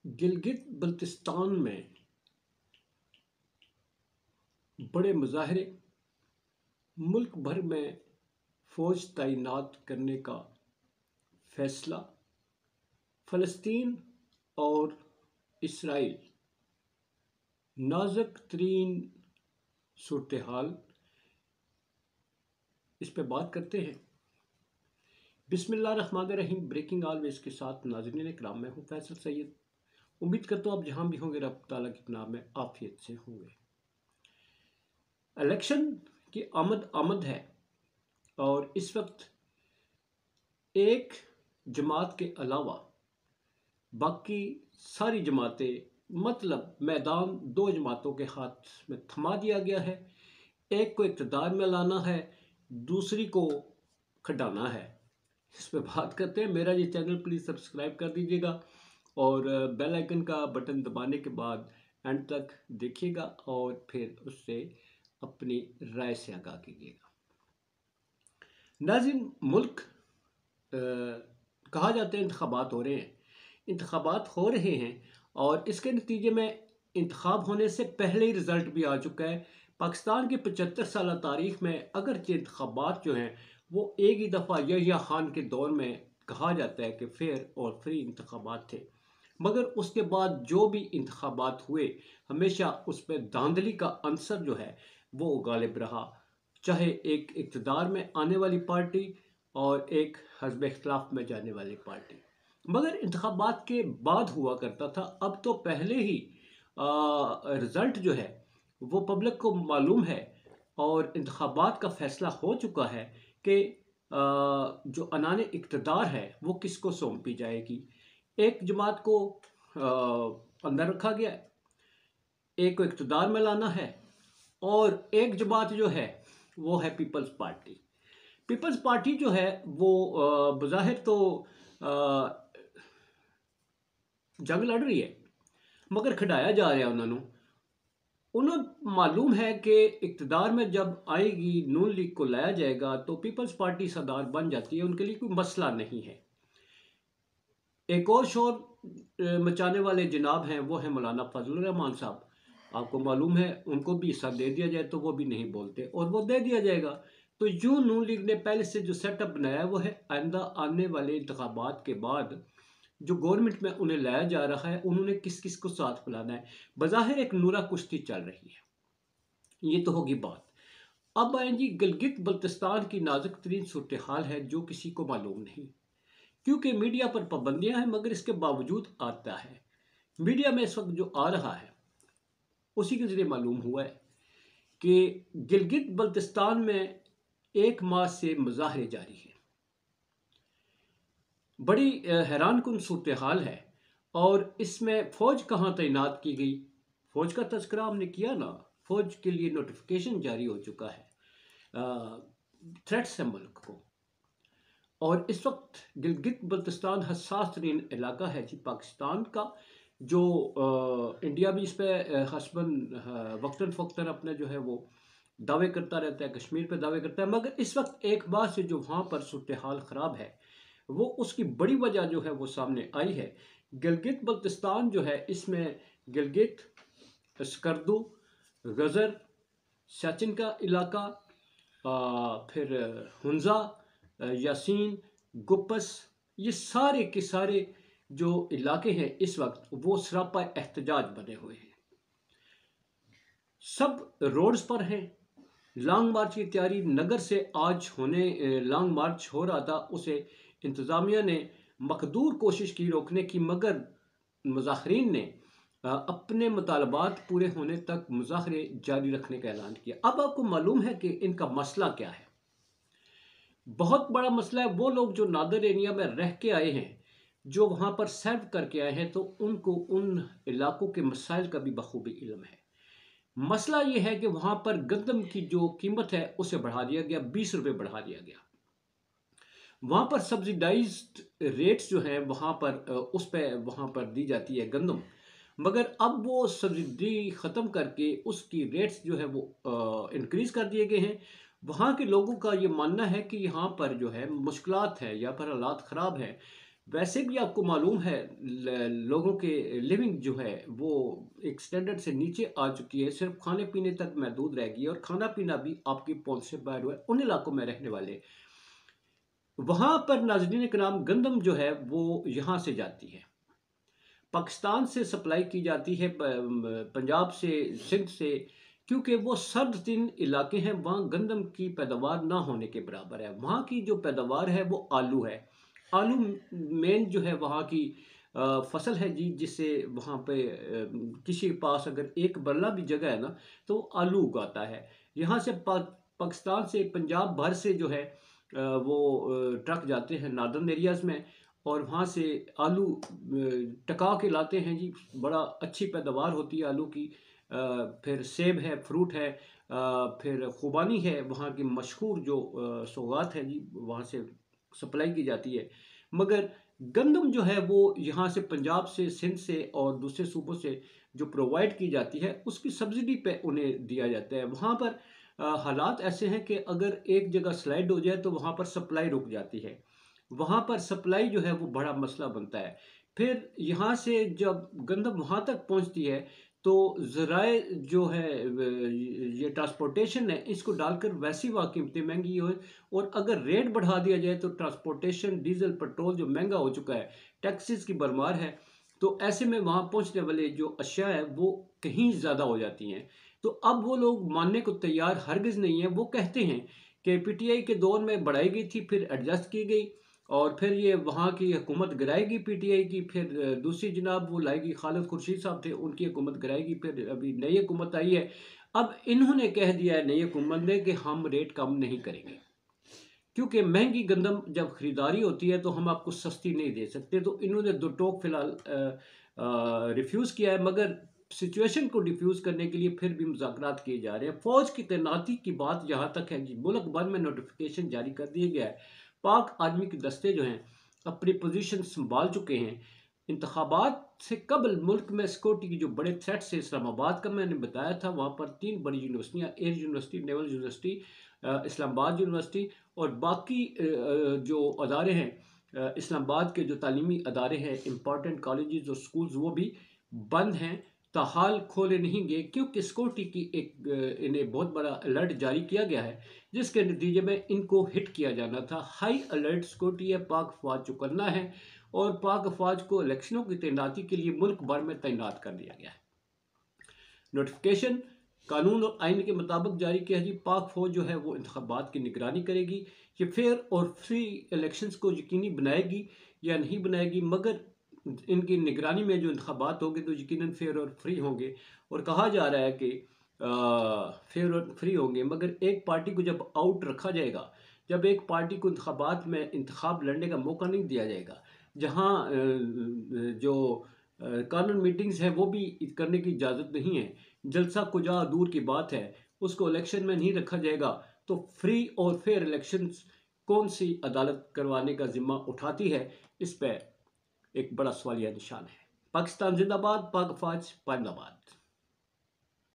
गिलगित बल्तिस्तान में बड़े मुजाहरे, मुल्क भर में फौज तैनात करने का फैसला, फ़लस्तीन और इसराइल, नाजुक तरीन सूरत हाल, इस पे बात करते हैं। बिस्मिल्लाहिर्रहमानिर्रहीम। ब्रेकिंग ऑलवेज के साथ नाज़रीन इकराम, मैं हूँ फैसल सैयद। उम्मीद करता हूँ आप जहाँ भी होंगे रब ताला की पनाह में आफियत से होंगे। इलेक्शन की आमद है और इस वक्त एक जमात के अलावा बाकी सारी जमातें, मतलब मैदान दो जमातों के हाथ में थमा दिया गया है। एक को इक़्तिदार में लाना है, दूसरी को खटाना है। इस पर बात करते हैं। मेरा ये चैनल प्लीज़ सब्सक्राइब कर दीजिएगा और बेल आइकन का बटन दबाने के बाद एंड तक देखिएगा और फिर उससे अपनी राय से आगाह कीजिएगा। नाज़रीन, मुल्क कहा जाता है इंतखाबात हो रहे हैं, इंतखाबात हो रहे हैं और इसके नतीजे में इंतखाब होने से पहले ही रिज़ल्ट भी आ चुका है। पाकिस्तान की 75 साल तारीख में अगरचे इंतखाबात जो हैं वो एक ही दफ़ा यहिया खान के दौर में कहा जाता है कि फेयर और फ्री इंतखाबात थे, मगर उसके बाद जो भी इंतखाबात हुए हमेशा उस पर धांधली का अंसर जो है वो गालिब रहा, चाहे एक इक़्तिदार में आने वाली पार्टी और एक हज़्ब इख्तिलाफ में जाने वाली पार्टी। मगर इंतखाबात के बाद हुआ करता था, अब तो पहले ही रिज़ल्ट जो है वो पब्लिक को मालूम है और इंतखाबात का फैसला हो चुका है कि जो अनाने इक़्तिदार है वो किसको सौंपी जाएगी। एक जमात को अंदर रखा गया है, एक को इक़्तिदार में लाना है और एक जमात जो है वो है पीपल्स पार्टी। पीपल्स पार्टी जो है वो बज़ाहिर तो जंग लड़ रही है, मगर खिडाया जा रहा है। उन्हें मालूम है कि इक़्तिदार में जब आएगी, नून लीग को लाया जाएगा तो पीपल्स पार्टी सरदार बन जाती है, उनके लिए कोई मसला नहीं है। एक और शोर मचाने वाले जनाब हैं, वो है मौलाना फजलुर रहमान साहब। आपको मालूम है उनको भी हिस्सा दे दिया जाए तो वो भी नहीं बोलते और वो दे दिया जाएगा। तो यूं नून लीग ने पहले से जो सेटअप बनाया वो है आइंदा आने वाले इंतखाबात के बाद जो गवर्नमेंट में उन्हें लाया जा रहा है उन्होंने किस किस को साथ बुलाना है। बज़ाहिर एक नूरा कुश्ती चल रही है, ये तो होगी बात। अब आए जी, गिलगित बल्तिस्तान की नाजुक तरीन सूरत हाल है जो किसी को मालूम नहीं, क्योंकि मीडिया पर पाबंदियां हैं, मगर इसके बावजूद आता है। मीडिया में इस वक्त जो आ रहा है उसी के जरिए मालूम हुआ है कि गिलगित बल्तिस्तान में 1 माह से मुजाहरे जारी है। बड़ी हैरान कुन सूरत हाल है और इसमें फ़ौज कहाँ तैनात की गई, फ़ौज का तज़किरा हमने किया ना, फ़ौज के लिए नोटिफिकेशन जारी हो चुका है, थ्रेट्स है मुल्क को। और इस वक्त गिलगित बल्तिस्तान हसास तरीन इलाका है जी पाकिस्तान का, जो इंडिया भी इस पर हसबन वक्तन फ़क्तन अपने जो है वो दावे करता रहता है, कश्मीर पे दावे करता है, मगर इस वक्त एक बार से जो वहाँ पर सूरत हाल ख़राब है वो उसकी बड़ी वजह जो है वो सामने आई है। गिलगित बल्तिस्तान जो है इसमें गिलगित, स्कर्दू, गज़र, सचिन का इलाका, फिर हुंजा, यासीन, गुप्पस, ये सारे के सारे जो इलाके हैं इस वक्त वो सरापा एहतजाज बने हुए हैं। सब रोड्स पर हैं। लॉन्ग मार्च की तैयारी नगर से आज होने लॉन्ग मार्च हो रहा था, उसे इंतज़ामिया ने मकदूर कोशिश की रोकने की, मगर मुज़ाहरीन ने अपने मुतालबात पूरे होने तक मुज़ाहरे जारी रखने का ऐलान किया। अब आपको मालूम है कि इनका मसला क्या है। बहुत बड़ा मसला है। वो लोग जो नादर एरिया में रह के आए हैं, जो वहाँ पर सर्व करके आए हैं, तो उनको उन इलाकों के मसाइल का भी बखूबी इल्म है। मसला ये है कि वहाँ पर गंदम की जो कीमत है उसे बढ़ा दिया गया, 20 रुपये बढ़ा दिया गया। वहाँ पर सब्सिडाइज्ड रेट्स जो हैं वहाँ पर उस पर वहाँ पर दी जाती है गंदम, मगर अब वो सब्सिडी ख़त्म करके उसकी रेट्स जो है वो इंक्रीज़ कर दिए गए हैं। वहाँ के लोगों का ये मानना है कि यहाँ पर जो है मुश्किलात है, यहाँ पर हालात ख़राब है, वैसे भी आपको मालूम है लोगों के लिविंग जो है वो एक स्टैंडर्ड से नीचे आ चुकी है, सिर्फ खाने पीने तक महदूद रह गई है और खाना पीना भी आपकी पहुंच से बाहर हुआ है उन इलाकों में रहने वाले। वहां पर नाजरीन कराम गंदम जो है वो यहाँ से जाती है, पाकिस्तान से सप्लाई की जाती है, पंजाब से, सिंध से, क्योंकि वो सर्द तीन इलाके हैं, वहाँ गंदम की पैदावार ना होने के बराबर है। वहाँ की जो पैदावार है वो आलू है। आलू मेन जो है वहाँ की फसल है जी, जिससे वहाँ पे किसी के पास अगर एक बरला भी जगह है ना तो आलू उगाता है। यहाँ से पाकिस्तान से पंजाब भर से जो है वो ट्रक जाते हैं नॉर्दर्न एरियाज़ में और वहाँ से आलू टका के लाते हैं जी। बड़ा अच्छी पैदावार होती है आलू की। फिर सेब है, फ्रूट है, फिर खुबानी है, वहाँ की मशहूर जो सौगात है जी, वहाँ से सप्लाई की जाती है। मगर गंदम जो है वो यहाँ से पंजाब से, सिंध से और दूसरे सूबों से जो प्रोवाइड की जाती है उसकी सब्सिडी पे उन्हें दिया जाता है। वहाँ पर हालात ऐसे हैं कि अगर एक जगह स्लाइड हो जाए तो वहाँ पर सप्लाई रुक जाती है, वहाँ पर सप्लाई जो है वो बड़ा मसला बनता है। फिर यहाँ से जब गंदम वहाँ तक पहुँचती है तो ज़राए जो है ये ट्रांसपोर्टेशन है इसको डालकर वैसी वहाँ कीमतें महंगी हो, और अगर रेट बढ़ा दिया जाए तो ट्रांसपोर्टेशन, डीजल, पेट्रोल जो महंगा हो चुका है, टैक्सेस की भरमार है, तो ऐसे में वहाँ पहुँचने वाले जो अशिया है वो कहीं ज़्यादा हो जाती हैं। तो अब वो लोग मानने को तैयार हरगिज़ नहीं है। वो कहते हैं कि पीटीआई के दौर में बढ़ाई गई थी, फिर एडजस्ट की गई और फिर ये वहाँ की हुकूमत गिराएगी पीटीआई की, फिर दूसरी जनाब वो लाएगी, खालिद खुर्शीद साहब थे, उनकी हुकूमत गिराएगी, फिर अभी नई हुकूमत आई है। अब इन्होंने कह दिया है नई हुकूमत ने कि हम रेट कम नहीं करेंगे, क्योंकि महंगी गंदम जब खरीदारी होती है तो हम आपको सस्ती नहीं दे सकते। तो इन्होंने दो टोक फिलहाल रिफ्यूज़ किया है, मगर सिचुएशन को डिफ्यूज़ करने के लिए फिर भी मुज़ाकरात किए जा रहे हैं। फ़ौज की तैनाती की बात जहाँ तक है जी, मुल्क भर में नोटिफिकेशन जारी कर दिया गया है। पाक आर्मी के दस्ते जो हैं अपनी पोजीशन संभाल चुके हैं। इंतखाबात से कबल मुल्क में सिक्योरिटी की जो बड़े थ्रेट्स है, इस्लामाबाद का मैंने बताया था, वहाँ पर 3 बड़ी यूनिवर्सिटियाँ, air university, naval university, Islamabad university और बाकी जो अदारे हैं, इस्लामाबाद के जो तालीमी अदारे हैं, इम्पॉर्टेंट कॉलेजेस और स्कूल्स, वो भी बंद हैं, ताहाल खोले नहीं गए, क्योंकि सिक्योरिटी की एक इन्हें बहुत बड़ा अलर्ट जारी किया गया है, जिसके नतीजे में इनको हिट किया जाना था। हाई अलर्ट सिक्योरिटी है, पाक फौज चुकन्ना है और पाक फौज को इलेक्शनों की तैनाती के लिए मुल्क भर में तैनात कर दिया गया है। नोटिफिकेशन कानून और आइन के मुताबिक जारी किया जी। पाक फौज जो है वो इंतखाबात की निगरानी करेगी, ये फेयर और फ्री इलेक्शंस को यकीनी बनाएगी या नहीं बनाएगी, मगर इनकी निगरानी में जो इंतखाबात होंगे तो यकीनन फेयर और फ्री होंगे। और कहा जा रहा है कि फेयर और फ्री होंगे, मगर एक पार्टी को जब आउट रखा जाएगा, जब एक पार्टी को इंतखाबात में इंतखाब लड़ने का मौका नहीं दिया जाएगा, जहाँ जो कानून मीटिंग्स हैं वो भी करने की इजाज़त नहीं है, जलसा कुजा दूर की बात है, उसको इलेक्शन में नहीं रखा जाएगा, तो फ्री और फेयर इलेक्शंस कौन सी अदालत करवाने का जिम्मा उठाती है, इस पर एक बड़ा सवालिया निशान है। पाकिस्तान जिंदाबाद, पाक फौज पाइंदाबाद।